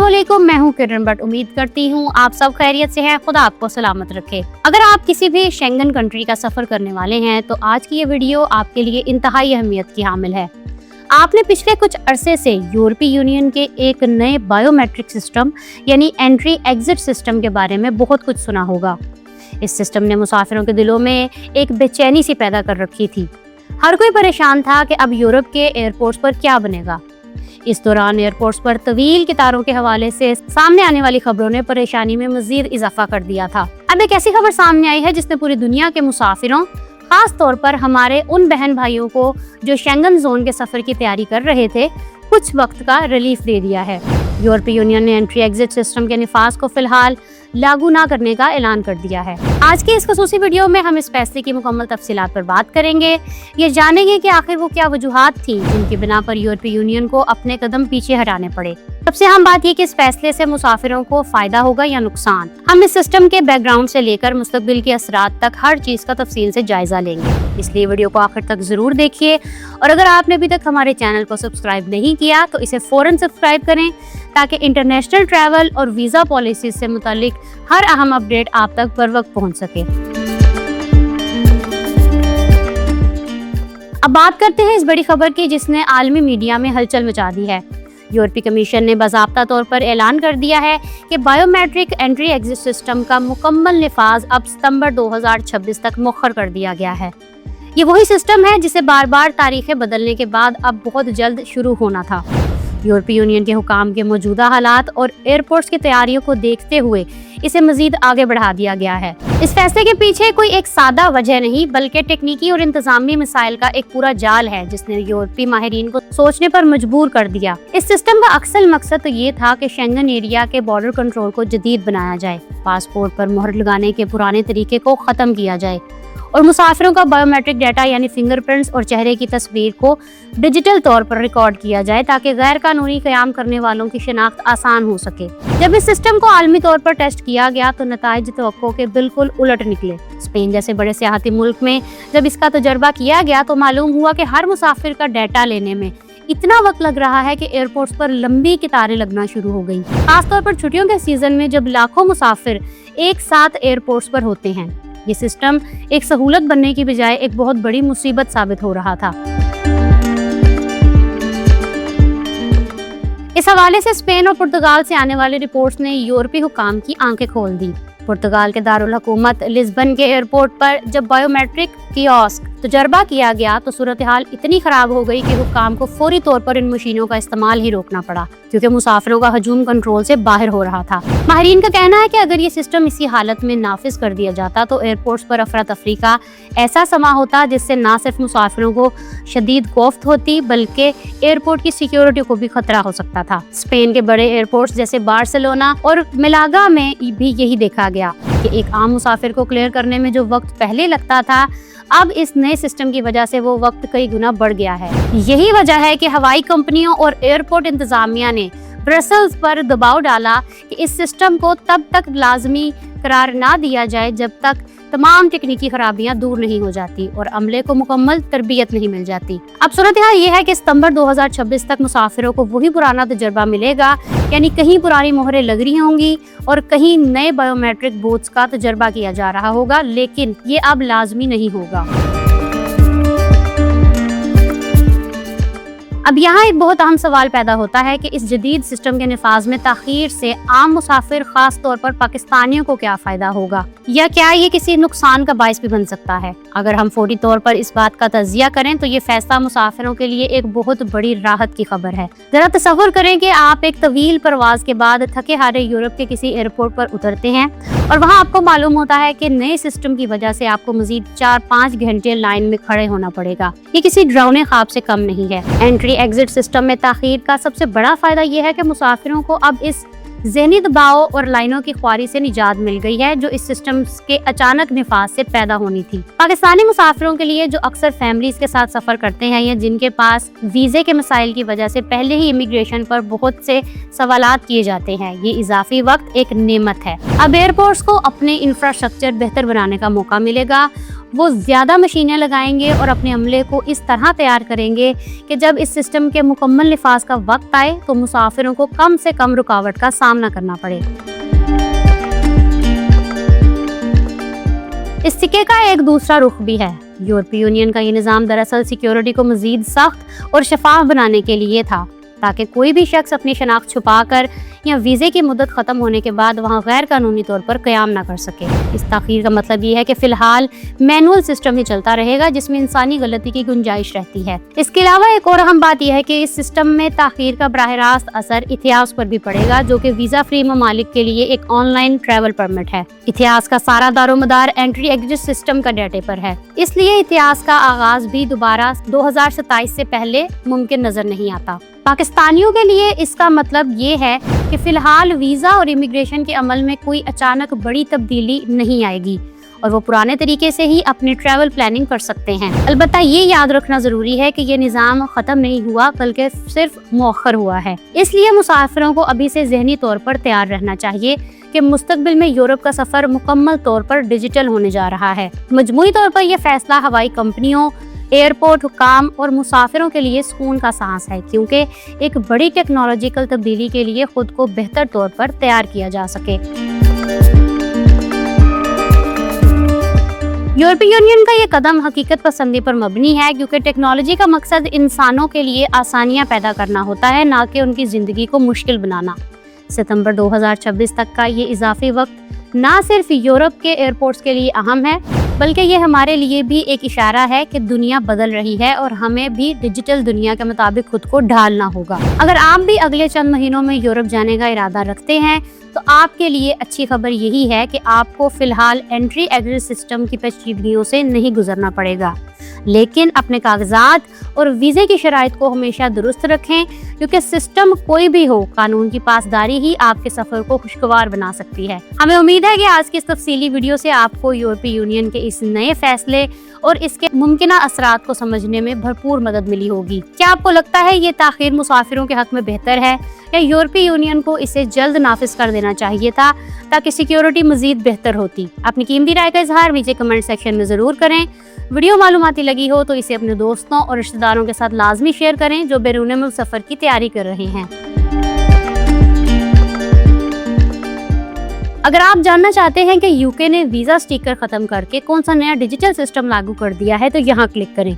अस्सलाम वालेकुम, मैं हूँ किरण बट। उम्मीद करती हूँ आप सब खैरियत से हैं। खुदा आपको सलामत रखे। अगर आप किसी भी शेंगन कंट्री का सफर करने वाले हैं तो आज की ये वीडियो आपके लिए इंतहाई अहमियत की हामिल है। आपने पिछले कुछ अरसे से यूरोपीय यूनियन के एक नए बायोमेट्रिक सिस्टम यानी एंट्री एग्जिट सिस्टम के बारे में बहुत कुछ सुना होगा। इस सिस्टम ने मुसाफिरों के दिलों में एक बेचैनी सी पैदा कर रखी थी। हर कोई परेशान था कि अब यूरोप के एयरपोर्ट्स पर क्या बनेगा। इस दौरान एयरपोर्ट्स पर तवील कतारों के हवाले से सामने आने वाली खबरों ने परेशानी में मजीद इजाफा कर दिया था। अब एक ऐसी खबर सामने आई है जिसने पूरी दुनिया के मुसाफिरों, खास तौर पर हमारे उन बहन भाइयों को जो शेंगन जोन के सफर की तैयारी कर रहे थे, कुछ वक्त का रिलीफ दे दिया है। यूरोपीय यूनियन ने एंट्री एग्जिट सिस्टम के निफाज को फिलहाल लागू ना करने का ऐलान कर दिया है। आज की इस खसूसी वीडियो में हम इस फैसले की मुकम्मल तफसीलात पर बात करेंगे। ये जानेंगे कि आखिर वो क्या वजूहात थी जिनकी बिना पर यूरोपीय यूनियन को अपने कदम पीछे हटाने पड़े। सबसे अहम बात ये कि इस फैसले से मुसाफिरों को फायदा होगा या नुकसान। हम इस सिस्टम के बैकग्राउंड से लेकर मुस्तकबिल के असरात तक हर चीज का तफसील से जायजा लेंगे, इसलिए वीडियो को आखिर तक जरूर देखिए। और अगर आपने अभी तक हमारे चैनल को सब्सक्राइब नहीं किया तो इसे फौरन सब्सक्राइब करें ताकि इंटरनेशनल ट्रैवल और वीजा पॉलिसीज से मुतालिक हर अहम अपडेट आप तक बर वक्त पहुंच सके। अब बात करते हैं इस बड़ी खबर की जिसने आलमी मीडिया में हलचल मचा दी है। यूरोपीय कमीशन ने बाज़ाब्ता तौर पर ऐलान कर दिया है कि बायोमेट्रिक एंट्री एग्जिट सिस्टम का मुकम्मल निफाज अब सितंबर 2026 तक मुअख्खर कर दिया गया है। ये वही सिस्टम है जिसे बार बार तारीखें बदलने के बाद अब बहुत जल्द शुरू होना था। यूरोपीय यूनियन के हुकाम के मौजूदा हालात और एयरपोर्ट्स की तैयारियों को देखते हुए इसे मजीद आगे बढ़ा दिया गया है। इस फैसले के पीछे कोई एक सादा वजह नहीं बल्कि टेक्निकी और इंतजामी मिसाइल का एक पूरा जाल है जिसने यूरोपीय माहिरीन को सोचने पर मजबूर कर दिया। इस सिस्टम का अक्सर मकसद तो ये था कि शेंगन एरिया के बॉर्डर कंट्रोल को जदीद बनाया जाए, पासपोर्ट पर मोहर लगाने के पुराने तरीके को खत्म किया जाए और मुसाफिरों का बायोमेट्रिक डाटा यानी फिंगरप्रिंट्स और चेहरे की तस्वीर को डिजिटल तौर पर रिकॉर्ड किया जाए ताकि गैर कानूनी क़याम करने वालों की शिनाख्त आसान हो सके। जब इस सिस्टम को आलमी तौर पर टेस्ट किया गया तो नताइज तवक्को के बिल्कुल उलट निकले। स्पेन जैसे बड़े सियाहती मुल्क में जब इसका तजर्बा किया गया तो मालूम हुआ कि हर मुसाफिर का डाटा लेने में इतना वक्त लग रहा है कि एयरपोर्ट्स पर लंबी कतारें लगना शुरू हो गई, खासतौर पर छुट्टियों के सीजन में जब लाखों मुसाफिर एक साथ एयरपोर्ट्स पर होते हैं। ये सिस्टम एक सहूलत बनने की बजाय एक बहुत बड़ी मुसीबत साबित हो रहा था। इस हवाले से स्पेन और पुर्तगाल से आने वाली रिपोर्ट्स ने यूरोपीय हुकाम की आंखें खोल दी। पुर्तगाल के दारुल हुकूमत लिस्बन के एयरपोर्ट पर जब बायोमेट्रिक कियोस्क तजर्बा किया गया तो सूरत हाल इतनी खराब हो गई कि हुकाम को फौरी तौर पर इन मशीनों का इस्तेमाल ही रोकना पड़ा क्योंकि मुसाफिरों का हजूम कंट्रोल से बाहर हो रहा था। माहिरीन का कहना है कि अगर ये सिस्टम इसी हालत में नाफिज कर दिया जाता तो एयरपोर्ट्स पर अफरा तफरी का ऐसा समा होता जिससे न सिर्फ मुसाफिरों को शदीद खौफ होती बल्कि एयरपोर्ट की सिक्योरिटी को भी खतरा हो सकता था। स्पेन के बड़े एयरपोर्ट्स जैसे बार्सिलोना और मेलागा में भी यही देखा गया कि एक आम मुसाफिर को क्लियर करने में जो वक्त पहले लगता था अब इस नए सिस्टम की वजह से वो वक्त कई गुना बढ़ गया है। यही वजह है कि हवाई कंपनियों और एयरपोर्ट इंतजामिया ने ब्रसल्स पर दबाव डाला कि इस सिस्टम को तब तक लाजमी करार ना दिया जाए जब तक तमाम तकनीकी खराबियां दूर नहीं हो जाती और अमले को मुकम्मल तरबियत नहीं मिल जाती। अब सूरत हाल ये है कि सितंबर 2026 तक मुसाफिरों को वही पुराना तजर्बा मिलेगा, यानी कहीं पुरानी मोहरें लग रही होंगी और कहीं नए बायोमेट्रिक बूथ्स का तजर्बा किया जा रहा होगा, लेकिन ये अब लाजमी नहीं होगा। अब यहाँ एक बहुत अहम सवाल पैदा होता है कि इस जदीद सिस्टम के निफाज में ताखीर से आम मुसाफिर, खास तौर पर पाकिस्तानियों को क्या फायदा होगा या क्या ये किसी नुकसान का बाइस भी बन सकता है। अगर हम फौरी तौर पर इस बात का तजिया करें तो ये फैसला मुसाफिरों के लिए एक बहुत बड़ी राहत की खबर है। जरा तसव्वुर करें कि आप एक तवील परवाज के बाद थके हारे यूरोप के किसी एयरपोर्ट पर उतरते हैं और वहाँ आपको मालूम होता है कि नए सिस्टम की वजह से आपको मजीद 4-5 घंटे लाइन में खड़े होना पड़ेगा। ये किसी डरावने ख्वाब से कम नहीं है। एंट्री एग्जिट सिस्टम में ताखीर का सबसे बड़ा फायदा यह है कि मुसाफिरों को अब इस ज़हनी दबाव और लाइनों की ख्वारी से निजात मिल गई है जो इस सिस्टम के अचानक निफाज से पैदा होनी थी। पाकिस्तानी मुसाफिरों के लिए जो अक्सर फैमिलीज के साथ सफर करते हैं या जिनके पास वीजे के मसाइल की वजह से पहले ही इमिग्रेशन पर बहुत से सवालात किए जाते हैं, ये इजाफी वक्त एक नेमत है। अब एयरपोर्ट्स को अपने इंफ्रास्ट्रक्चर बेहतर बनाने का मौका मिलेगा वो ज़्यादा मशीनें लगाएंगे और अपने अमले को इस तरह तैयार करेंगे कि जब इस सिस्टम के मुकम्मल नफाज का वक्त आए तो मुसाफिरों को कम से कम रुकावट का सामना करना पड़े। इस सिक्के का एक दूसरा रुख भी है। यूरोपीय यूनियन का ये निज़ाम दरअसल सिक्योरिटी को मज़ीद सख्त और शफाफ बनाने के लिए था, ताकि कोई भी शख्स अपनी शनाख्त छुपाकर या वीज़े की मुद्दत ख़त्म होने के बाद वहाँ गैर कानूनी तौर पर क़याम ना कर सके। इस ताख़ीर का मतलब ये है कि फ़िलहाल मैनुअल सिस्टम ही चलता रहेगा जिसमें इंसानी गलती की गुंजाइश रहती है। इसके अलावा एक और अहम बात यह है कि इस सिस्टम में ताख़ीर का बराह रास्त असर इतिहास पर भी पड़ेगा, जो कि वीज़ा फ्री ममालिक के लिए एक ऑनलाइन ट्रैवल परमिट है। इतिहास का सारा दारोमदार एंट्री एग्जिट सिस्टम का डाटे पर है, इसलिए इतिहास का आगाज भी दोबारा 2027 से पहले मुमकिन नजर नहीं आता। पाकिस्तानियों के लिए इसका मतलब ये है कि फिलहाल वीज़ा और इमिग्रेशन के अमल में कोई अचानक बड़ी तब्दीली नहीं आएगी और वो पुराने तरीके से ही अपनी ट्रैवल प्लानिंग कर सकते हैं। अलबत्ता ये याद रखना ज़रूरी है कि ये निज़ाम ख़त्म नहीं हुआ बल्कि सिर्फ मौखर हुआ है। इसलिए मुसाफिरों को अभी से ज़हनी तौर पर तैयार रहना चाहिए कि मुस्तकबिल में यूरोप का सफ़र मुकम्मल तौर पर डिजिटल होने जा रहा है। मजमूई तौर पर यह फैसला हवाई कंपनियों, एयरपोर्ट हुकाम और मुसाफिरों के लिए सुकून का सांस है, क्योंकि एक बड़ी टेक्नोलॉजिकल तब्दीली के लिए खुद को बेहतर तौर पर तैयार किया जा सके। यूरोपीय यूनियन का ये कदम हकीकत पसंदी पर मबनी है, क्योंकि टेक्नोलॉजी का मकसद इंसानों के लिए आसानियां पैदा करना होता है, ना कि उनकी ज़िंदगी को मुश्किल बनाना। सितंबर 2026 तक का ये इजाफी वक्त ना सिर्फ यूरोप के एयरपोर्ट्स के लिए अहम है, बल्कि ये हमारे लिए भी एक इशारा है कि दुनिया बदल रही है और हमें भी डिजिटल दुनिया के मुताबिक खुद को ढालना होगा। अगर आप भी अगले चंद महीनों में यूरोप जाने का इरादा रखते हैं तो आपके लिए अच्छी खबर यही है कि आपको फिलहाल एंट्री एग्जिट सिस्टम की पेचीदगियों से नहीं गुजरना पड़ेगा, लेकिन अपने कागजात और वीज़े की शराइत को हमेशा दुरुस्त रखें, क्योंकि सिस्टम कोई भी हो, कानून की पासदारी ही आपके सफ़र को खुशगवार बना सकती है। हमें उम्मीद है कि आज की इस तफसीली वीडियो से आपको यूरोपीय यूनियन के इस नए फैसले और इसके मुमकिन असरात को समझने में भरपूर मदद मिली होगी। क्या आपको लगता है ये ताख़ीर मुसाफिरों के हक में बेहतर है, या यूरोपीय यूनियन को इसे जल्द नाफिज कर देना चाहिए था ताकि सिक्योरिटी मज़ीद बेहतर होती? अपनी कीमती राय का इजहार नीचे कमेंट सेक्शन में ज़रूर करें। वीडियो मालूमाती लगी हो तो इसे अपने दोस्तों और रिश्तेदारों के साथ लाजमी शेयर करें जो बैरून मुल्क सफ़र की तैयारी कर रहे हैं। अगर आप जानना चाहते हैं कि यूके ने वीज़ा स्टिकर ख़त्म करके कौन सा नया डिजिटल सिस्टम लागू कर दिया है, तो यहाँ क्लिक करें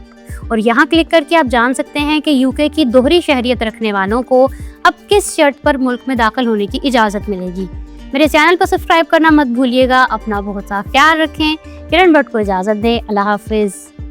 और यहाँ क्लिक करके आप जान सकते हैं कि यूके की दोहरी शहरियत रखने वालों को अब किस शर्त पर मुल्क में दाखिल होने की इजाज़त मिलेगी। मेरे चैनल को सब्सक्राइब करना मत भूलिएगा। अपना बहुत सा ख्याल रखें। किरण भट्ट को इजाज़त दें। अल्लाह हाफिज़।